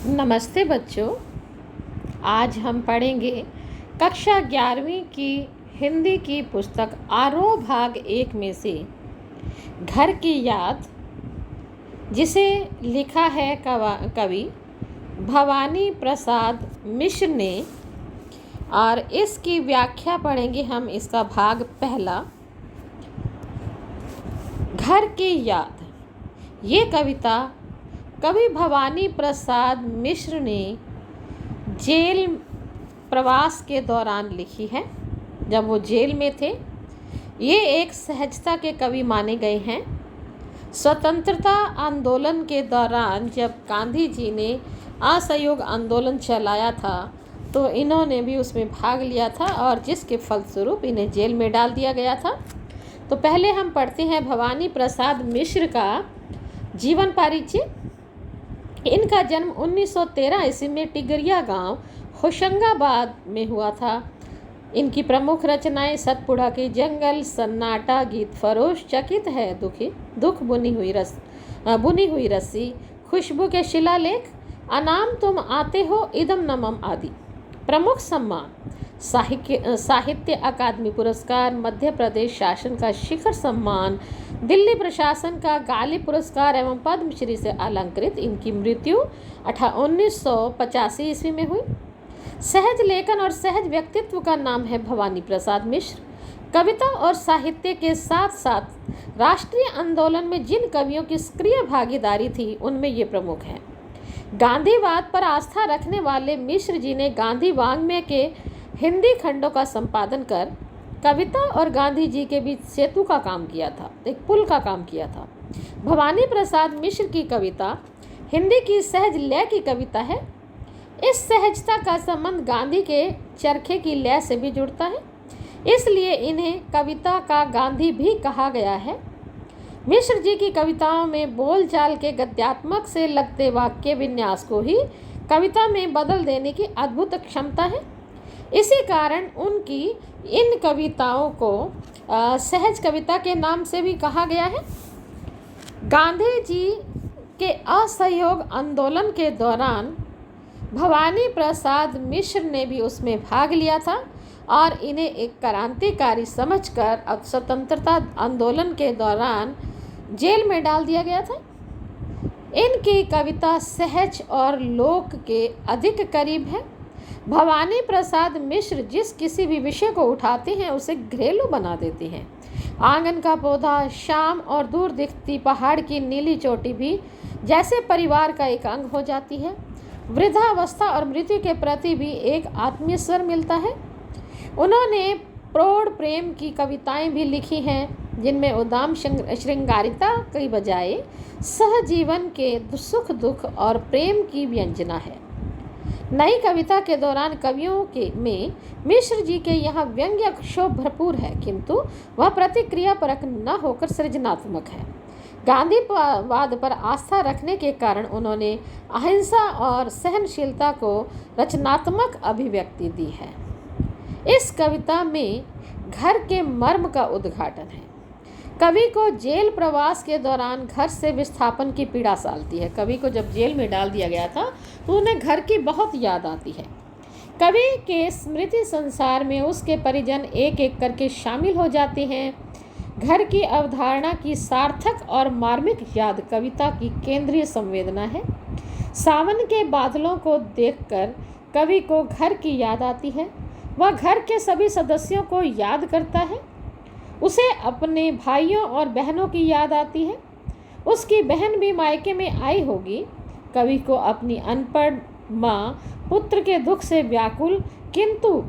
नमस्ते बच्चों। आज हम पढ़ेंगे कक्षा 11वीं की हिंदी की पुस्तक आरोह भाग 1 में से घर की याद, जिसे लिखा है कवि भवानी प्रसाद मिश्र ने। और इसकी व्याख्या पढ़ेंगे हम। इसका भाग पहला, घर की याद। ये कविता कवि भवानी प्रसाद मिश्र ने जेल प्रवास के दौरान लिखी है, जब वो जेल में थे। ये एक सहजता के कवि माने गए हैं। स्वतंत्रता आंदोलन के दौरान जब गांधी जी ने असहयोग आंदोलन चलाया था, तो इन्होंने भी उसमें भाग लिया था और जिसके फलस्वरूप इन्हें जेल में डाल दिया गया था। तो पहले हम पढ़ते हैं भवानी प्रसाद मिश्र का जीवन परिचय। इनका जन्म 1913 ईस्वी में टिगरिया गांव होशंगाबाद में हुआ था। इनकी प्रमुख रचनाएं सतपुड़ा के जंगल, सन्नाटा, गीत फरोश, चकित है दुख, बुनी हुई रस्सी, खुशबू के शिलालेख, अनाम तुम आते हो, इदम नमम आदि। प्रमुख सम्मान: साहित्य अकादमी पुरस्कार, मध्य प्रदेश शासन का शिखर सम्मान, दिल्ली प्रशासन का गालिब पुरस्कार एवं पद्मश्री से अलंकृत। इनकी मृत्यु 1985 ईस्वी में हुई। सहज लेखन और सहज व्यक्तित्व का नाम है भवानी प्रसाद मिश्र। कविता और साहित्य के साथ साथ राष्ट्रीय आंदोलन में जिन कवियों की सक्रिय भागीदारी थी, उनमें ये प्रमुख हैं। गांधीवाद पर आस्था रखने वाले मिश्र जी ने गांधी वाङ्मय के हिंदी खंडों का संपादन कर कविता और गांधी जी के बीच सेतु का काम किया था, एक पुल का काम किया था। भवानी प्रसाद मिश्र की कविता हिंदी की सहज लय की कविता है। इस सहजता का संबंध गांधी के चरखे की लय से भी जुड़ता है, इसलिए इन्हें कविता का गांधी भी कहा गया है। मिश्र जी की कविताओं में बोलचाल के गद्यात्मक से लगते वाक्य विन्यास को ही कविता में बदल देने की अद्भुत क्षमता है। इसी कारण उनकी इन कविताओं को सहज कविता के नाम से भी कहा गया है। गांधी जी के असहयोग आंदोलन के दौरान भवानी प्रसाद मिश्र ने भी उसमें भाग लिया था और इन्हें एक क्रांतिकारी समझकर स्वतंत्रता आंदोलन के दौरान जेल में डाल दिया गया था। इनकी कविता सहज और लोक के अधिक करीब है। भवानी प्रसाद मिश्र जिस किसी भी विषय को उठाते हैं उसे घरेलू बना देते हैं। आंगन का पौधा, शाम और दूर दिखती पहाड़ की नीली चोटी भी जैसे परिवार का एक अंग हो जाती है। वृद्धावस्था और मृत्यु के प्रति भी एक आत्मीय स्वर मिलता है। उन्होंने प्रौढ़ प्रेम की कविताएं भी लिखी हैं, जिनमें उदाम श्रृंगारिता की बजाय सहजीवन के सुख दुख और प्रेम की व्यंजना है। नई कविता के दौरान कवियों में मिश्र जी के यहाँ व्यंग्य क्षोभ भरपूर है, किंतु वह प्रतिक्रियापरक न होकर सृजनात्मक है। गांधीवाद पर आस्था रखने के कारण उन्होंने अहिंसा और सहनशीलता को रचनात्मक अभिव्यक्ति दी है। इस कविता में घर के मर्म का उद्घाटन है। कवि को जेल प्रवास के दौरान घर से विस्थापन की पीड़ा सालती है। कवि को जब जेल में डाल दिया गया था तो उन्हें घर की बहुत याद आती है। कवि के स्मृति संसार में उसके परिजन एक एक करके शामिल हो जाते हैं। घर की अवधारणा की सार्थक और मार्मिक याद कविता की केंद्रीय संवेदना है। सावन के बादलों को देखकर कवि को घर की याद आती है। वह घर के सभी सदस्यों को याद करता है। उसे अपने भाइयों और बहनों की याद आती है। उसकी बहन भी मायके में आई होगी। कवि को अपनी अनपढ़ माँ पुत्र के दुख से व्याकुल किंतु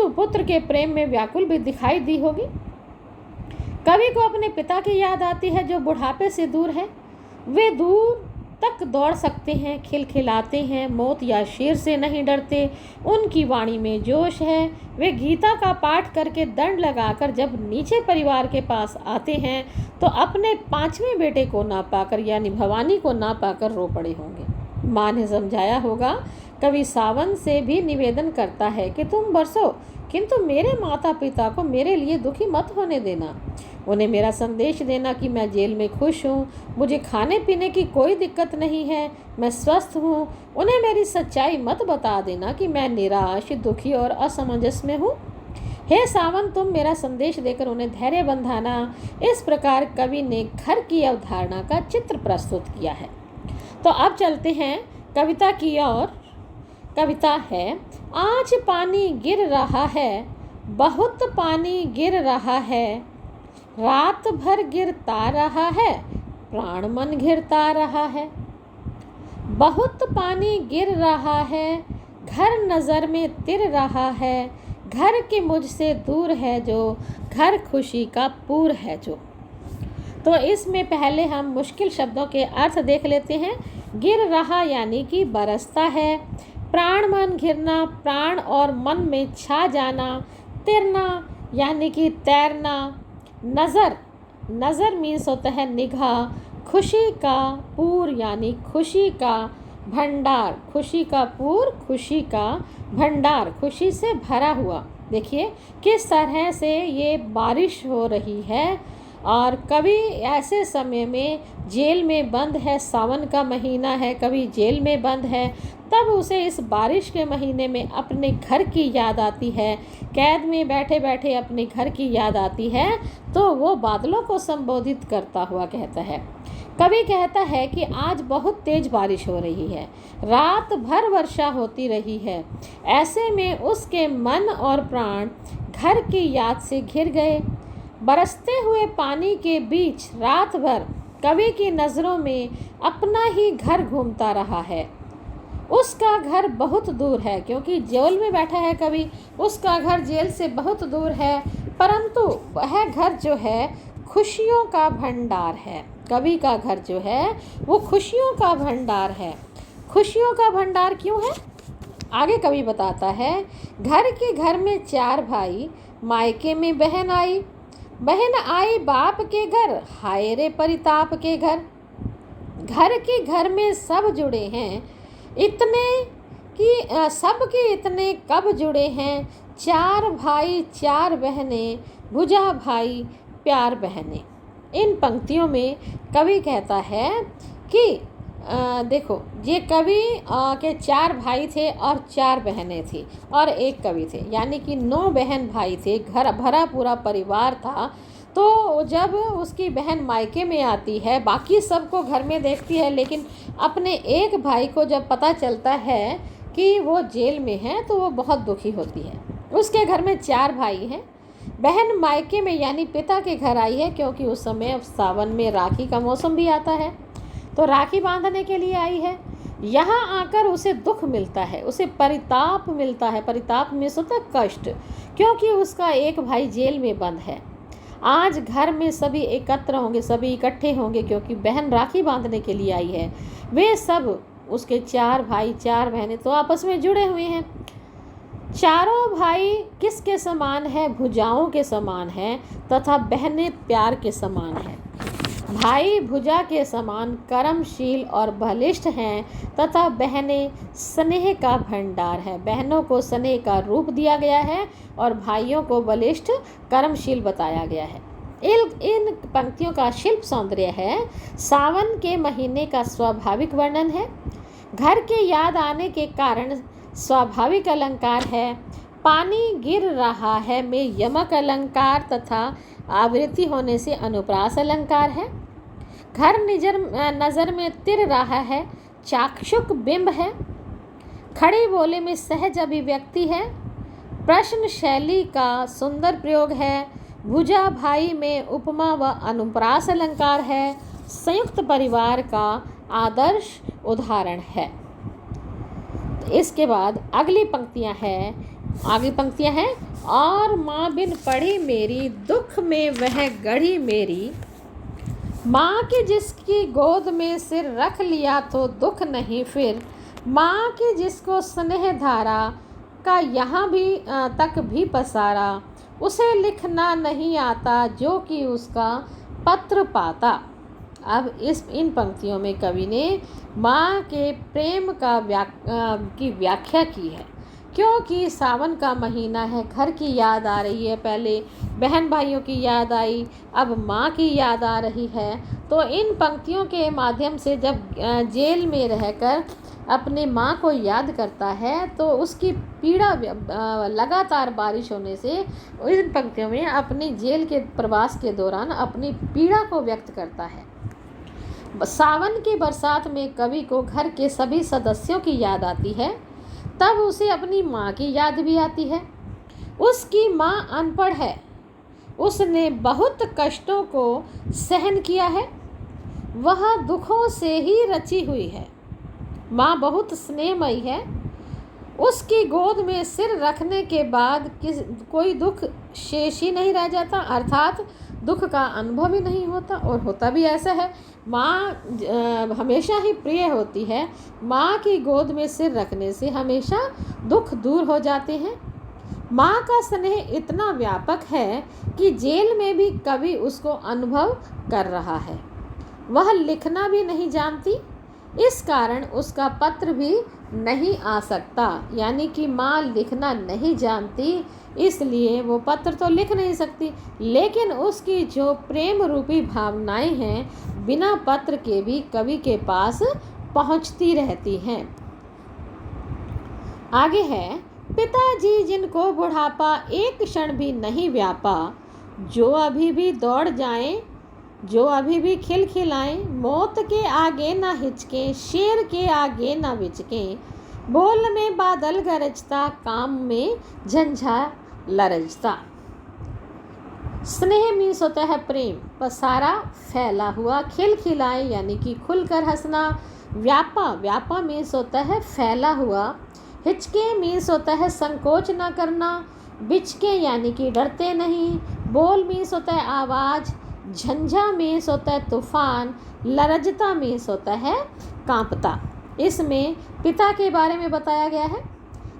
पुत्र के प्रेम में व्याकुल भी दिखाई दी होगी। कवि को अपने पिता की याद आती है, जो बुढ़ापे से दूर है। वे दूर तक दौड़ सकते हैं, खिलखिलाते हैं, मौत या शेर से नहीं डरते। उनकी वाणी में जोश है। वे गीता का पाठ करके दंड लगाकर जब नीचे परिवार के पास आते हैं तो अपने 5वें बेटे को ना पाकर, यानी भवानी को ना पाकर रो पड़े होंगे। माँ ने समझाया होगा। कवि सावन से भी निवेदन करता है कि तुम बरसो, किंतु मेरे माता पिता को मेरे लिए दुखी मत होने देना। उन्हें मेरा संदेश देना कि मैं जेल में खुश हूँ, मुझे खाने पीने की कोई दिक्कत नहीं है, मैं स्वस्थ हूँ। उन्हें मेरी सच्चाई मत बता देना कि मैं निराश, दुखी और असमंजस में हूँ। हे सावन, तुम मेरा संदेश देकर उन्हें धैर्य बंधाना। इस प्रकार कवि ने घर की अवधारणा का चित्र प्रस्तुत किया है। तो अब चलते हैं कविता की ओर। कविता है, आज पानी गिर रहा है, बहुत पानी गिर रहा है, रात भर गिरता रहा है, प्राण मन घिरता रहा है। बहुत पानी गिर रहा है, घर नज़र में तिर रहा है, घर के मुझसे दूर है जो, घर खुशी का पूर है जो। तो इसमें पहले हम मुश्किल शब्दों के अर्थ देख लेते हैं। गिर रहा यानी कि बरसता है, प्राण मन घिरना, प्राण और मन में छा जाना, तिरना यानी कि तैरना, नज़र, नज़र मीन्स होता है निगाह, खुशी का पूर यानी खुशी का भंडार, खुशी का पूर, खुशी का भंडार, खुशी से भरा हुआ। देखिए किस तरह से ये बारिश हो रही है और कभी ऐसे समय में जेल में बंद है, सावन का महीना है, कभी जेल में बंद है, तब उसे इस बारिश के महीने में अपने घर की याद आती है, कैद में बैठे बैठे अपने घर की याद आती है, तो वो बादलों को संबोधित करता हुआ कहता है। कवि कहता है कि आज बहुत तेज बारिश हो रही है, रात भर वर्षा होती रही है, ऐसे में उसके मन और प्राण घर की याद से घिर गए। बरसते हुए पानी के बीच रात भर कवि की नज़रों में अपना ही घर घूमता रहा है। उसका घर बहुत दूर है, क्योंकि जेल में बैठा है कवि, उसका घर जेल से बहुत दूर है, परंतु वह घर जो है खुशियों का भंडार है। कवि का घर जो है वो खुशियों का भंडार है। खुशियों का भंडार क्यों है? आगे कवि बताता है, घर के घर में 4 भाई, मायके में बहन आई, बहन आई बाप के घर, हाय रे परिताप के घर। घर के घर में सब जुड़े हैं, इतने कि सब के इतने कब जुड़े हैं, 4 भाई 4 बहनें, भुजा भाई प्यार बहनें। इन पंक्तियों में कवि कहता है कि देखो, ये कवि के 4 भाई थे और 4 बहनें थी और एक कवि थे, यानी कि 9 बहन भाई थे, घर भरा पूरा परिवार था। तो जब उसकी बहन मायके में आती है, बाकी सबको घर में देखती है, लेकिन अपने एक भाई को जब पता चलता है कि वो जेल में है तो वो बहुत दुखी होती है। उसके घर में 4 भाई हैं, बहन मायके में यानी पिता के घर आई है, क्योंकि उस समय सावन में राखी का मौसम भी आता है, तो राखी बांधने के लिए आई है। यहाँ आकर उसे दुख मिलता है, उसे परिताप मिलता है। परिताप में होता है कष्ट, क्योंकि उसका एक भाई जेल में बंद है। आज घर में सभी एकत्र होंगे, सभी इकट्ठे होंगे, क्योंकि बहन राखी बांधने के लिए आई है। वे सब उसके 4 भाई 4 बहनें तो आपस में जुड़े हुए हैं। चारों भाई किसके समान है? भुजाओं के समान है, तथा बहनें प्यार के समान है। भाई भुजा के समान कर्मशील और बलिष्ठ हैं, तथा बहनें स्नेह का भंडार है। बहनों को स्नेह का रूप दिया गया है और भाइयों को बलिष्ठ कर्मशील बताया गया है। इन पंक्तियों का शिल्प सौंदर्य है, सावन के महीने का स्वाभाविक वर्णन है, घर के याद आने के कारण स्वाभाविक अलंकार है, पानी गिर रहा है में यमक अलंकार तथा आवृत्ति होने से अनुप्रास अलंकार है, घर नज़र में तिर रहा है, चाक्षुक बिंब है, खड़ी बोले में सहज अभिव्यक्ति है, प्रश्न शैली का सुंदर प्रयोग है, भुजा भाई में उपमा व अनुप्रास अलंकार है, संयुक्त परिवार का आदर्श उदाहरण है। इसके बाद अगली पंक्तियां हैं, और माँ बिन पढ़ी मेरी, दुख में वह गढ़ी मेरी, माँ के जिसकी गोद में सिर रख लिया तो दुख नहीं फिर, माँ के जिसको स्नेह धारा का यहाँ भी तक भी पसारा, उसे लिखना नहीं आता जो कि उसका पत्र पाता। अब इन पंक्तियों में कवि ने माँ के प्रेम की व्याख्या की है। क्योंकि सावन का महीना है, घर की याद आ रही है, पहले बहन भाइयों की याद आई, अब माँ की याद आ रही है। तो इन पंक्तियों के माध्यम से जब जेल में रहकर अपनी माँ को याद करता है तो उसकी पीड़ा लगातार बारिश होने से इन पंक्तियों में अपनी जेल के प्रवास के दौरान अपनी पीड़ा को व्यक्त करता है। सावन की बरसात में कवि को घर के सभी सदस्यों की याद आती है, तब उसे अपनी माँ की याद भी आती है। उसकी माँ अनपढ़ है, उसने बहुत कष्टों को सहन किया है, वह दुखों से ही रची हुई है। माँ बहुत स्नेहमयी है, उसकी गोद में सिर रखने के बाद कोई दुख शेष ही नहीं रह जाता, अर्थात दुख का अनुभव ही नहीं होता। और होता भी ऐसा है, माँ हमेशा ही प्रिय होती है, माँ की गोद में सिर रखने से हमेशा दुख दूर हो जाते हैं। माँ का स्नेह इतना व्यापक है कि जेल में भी कवि उसको अनुभव कर रहा है। वह लिखना भी नहीं जानती, इस कारण उसका पत्र भी नहीं आ सकता, यानी कि माँ लिखना नहीं जानती, इसलिए वो पत्र तो लिख नहीं सकती, लेकिन उसकी जो प्रेम रूपी भावनाएं हैं बिना पत्र के भी कवि के पास पहुंचती रहती हैं। आगे है, पिताजी जिनको बुढ़ापा एक क्षण भी नहीं व्यापा, जो अभी भी दौड़ जाएं, जो अभी भी खिलखिलाएं, मौत के आगे ना हिचकें, शेर के आगे ना विचकें, बोल में बादल गरजता, काम में झंझा लरजता। स्नेह मीन्स होता है प्रेम, पसारा फैला हुआ, खिलखिलाए यानी कि खुलकर हंसना, व्यापा मीन्स होता है फैला हुआ, हिचके मीन्स होता है संकोच ना करना, बिचके यानी कि डरते नहीं, बोल मीन्स होता है आवाज़, झंझा मीन्स होता है तूफान, लरजता मीन्स होता है कांपता। इसमें पिता के बारे में बताया गया है।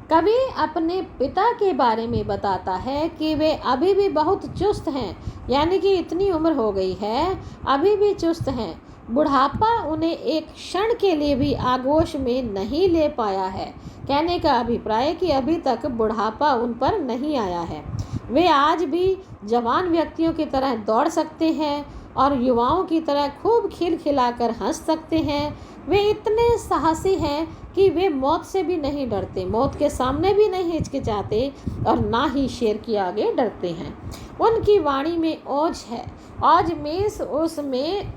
कवि अपने पिता के बारे में बताता है कि वे अभी भी बहुत चुस्त हैं, यानी कि इतनी उम्र हो गई है अभी भी चुस्त हैं। बुढ़ापा उन्हें एक क्षण के लिए भी आगोश में नहीं ले पाया है। कहने का अभिप्राय कि अभी तक बुढ़ापा उन पर नहीं आया है। वे आज भी जवान व्यक्तियों की तरह दौड़ सकते हैं और युवाओं की तरह खूब खिलखिलाकर हंस सकते हैं। वे इतने साहसी हैं कि वे मौत से भी नहीं डरते, मौत के सामने भी नहीं हिचकिचाते और ना ही शेर के आगे डरते हैं। उनकी वाणी में ओज है, ओज मीन्स उसमें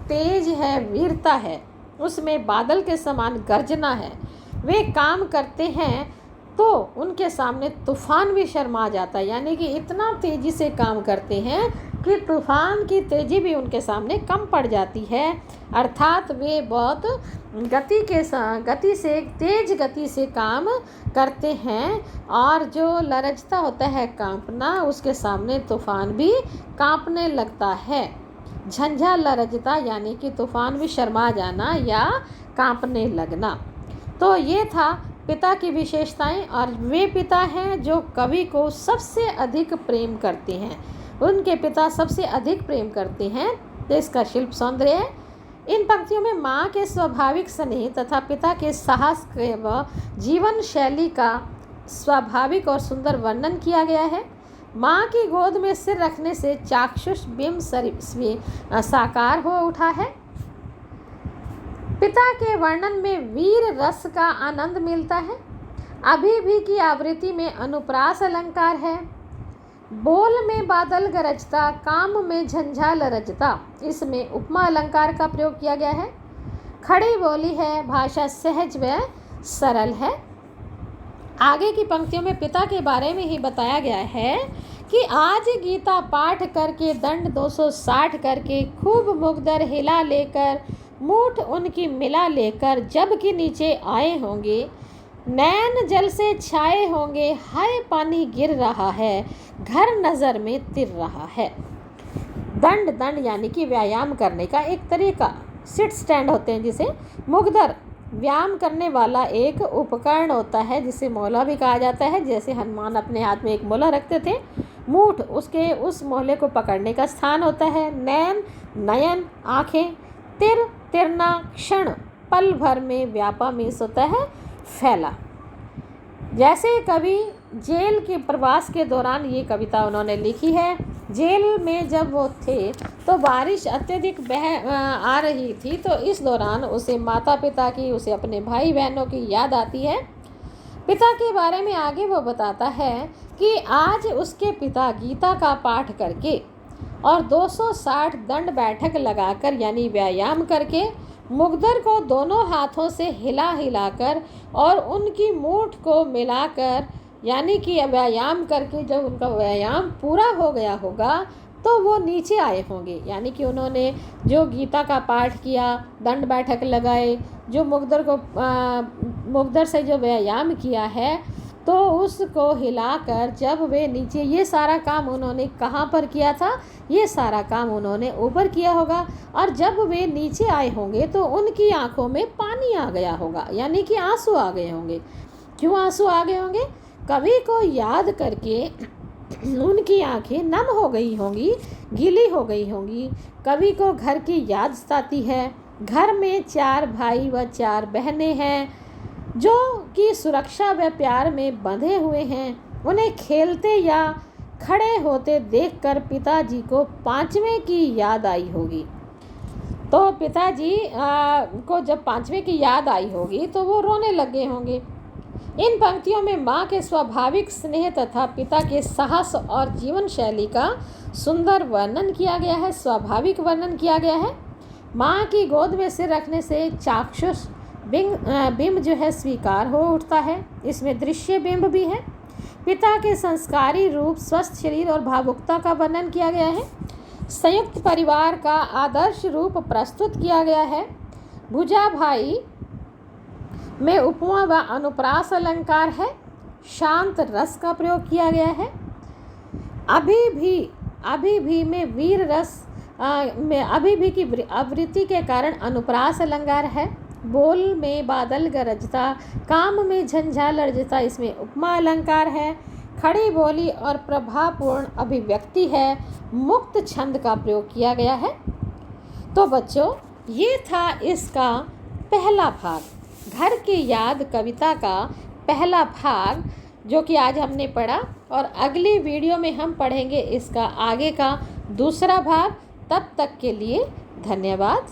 तेज है, वीरता है, उसमें बादल के समान गर्जना है। वे काम करते हैं तो उनके सामने तूफान भी शर्मा जाता है, यानी कि इतना तेज़ी से काम करते हैं कि तूफान की तेज़ी भी उनके सामने कम पड़ जाती है। अर्थात वे बहुत तेज गति से काम करते हैं और जो लरजता होता है कांपना, उसके सामने तूफान भी कांपने लगता है। झंझा लरजता यानी कि तूफान भी शर्मा जाना या कांपने लगना। तो ये था पिता की विशेषताएं, और वे पिता हैं जो कवि को सबसे अधिक प्रेम करते हैं। उनके पिता सबसे अधिक प्रेम करते हैं, तो इसका शिल्प सौंदर्य है। इन पंक्तियों में माँ के स्वाभाविक स्नेह तथा पिता के साहस व जीवन शैली का स्वाभाविक और सुंदर वर्णन किया गया है। माँ की गोद में सिर रखने से चाक्षुष बिंब साकार हो उठा है। पिता के वर्णन में वीर रस का आनंद मिलता है। अभी भी की आवृत्ति में अनुप्रास अलंकार है। बोल में बादल गरजता, काम में झंझा लरजता, इसमें उपमा अलंकार का प्रयोग किया गया है। खड़ी बोली है, भाषा सहज व सरल है। आगे की पंक्तियों में पिता के बारे में ही बताया गया है कि आज गीता पाठ करके, दंड 260 करके, खूब मुगदर हिला लेकर, मूठ उनकी मिला लेकर, जब कि नीचे आए होंगे, नैन जल से छाए होंगे, हाय पानी गिर रहा है, घर नज़र में तिर रहा है। दंड यानी कि व्यायाम करने का एक तरीका, सिट स्टैंड होते हैं जिसे। मुगदर व्यायाम करने वाला एक उपकरण होता है जिसे मोला भी कहा जाता है, जैसे हनुमान अपने हाथ में एक मोला रखते थे। मूठ उसके उस मोले को पकड़ने का स्थान होता है। नैन नयन आँखें, तिरना क्षण, पल भर में, व्यापा मीन्स होता है फैला। जैसे कवि जेल के प्रवास के दौरान ये कविता उन्होंने लिखी है। जेल में जब वो थे तो बारिश अत्यधिक आ रही थी, तो इस दौरान उसे माता पिता की, उसे अपने भाई बहनों की याद आती है। पिता के बारे में आगे वो बताता है कि आज उसके पिता गीता का पाठ करके और 260 दंड बैठक लगाकर यानी व्यायाम करके मुग्दर को दोनों हाथों से हिला हिलाकर और उनकी मूठ को मिलाकर यानी कि व्यायाम करके जब उनका व्यायाम पूरा हो गया होगा तो वो नीचे आए होंगे। यानी कि उन्होंने जो गीता का पाठ किया, दंड बैठक लगाए, जो मुग्दर से जो व्यायाम किया है, तो उसको हिलाकर जब वे नीचे, ये सारा काम उन्होंने कहाँ पर किया था, ये सारा काम उन्होंने ऊपर किया होगा। और जब वे नीचे आए होंगे तो उनकी आंखों में पानी आ गया होगा, यानी कि आंसू आ गए होंगे। क्यों आंसू आ गए होंगे? कवि को याद करके उनकी आंखें नम हो गई होंगी, गीली हो गई होंगी। कवि को घर की याद सताती है। घर में 4 भाई व 4 बहनें हैं जो कि सुरक्षा व प्यार में बंधे हुए हैं। उन्हें खेलते या खड़े होते देखकर पिताजी को 5वें की याद आई होगी। तो पिताजी को जब 5वें की याद आई होगी तो वो रोने लगे होंगे। इन पंक्तियों में माँ के स्वाभाविक स्नेह तथा पिता के साहस और जीवन शैली का सुंदर वर्णन किया गया है, स्वाभाविक वर्णन किया गया है। माँ की गोद में सिर रखने से चाक्षुष बिंब जो है स्वीकार हो उठता है। इसमें दृश्य बिंब भी है। पिता के संस्कारी रूप, स्वस्थ शरीर और भावुकता का वर्णन किया गया है। संयुक्त परिवार का आदर्श रूप प्रस्तुत किया गया है। भुजा भाई में उपमा व अनुप्रास अलंकार है। शांत रस का प्रयोग किया गया है। अभी भी में वीर रस में अभी भी की आवृत्ति के कारण अनुप्रास अलंकार है। बोल में बादल गरजता, काम में झंझा लर्जता, इसमें उपमा अलंकार है। खड़ी बोली और प्रभावपूर्ण अभिव्यक्ति है। मुक्त छंद का प्रयोग किया गया है। तो बच्चों, ये था इसका पहला भाग, घर की याद कविता का पहला भाग, जो कि आज हमने पढ़ा। और अगली वीडियो में हम पढ़ेंगे इसका आगे का दूसरा भाग। तब तक के लिए धन्यवाद।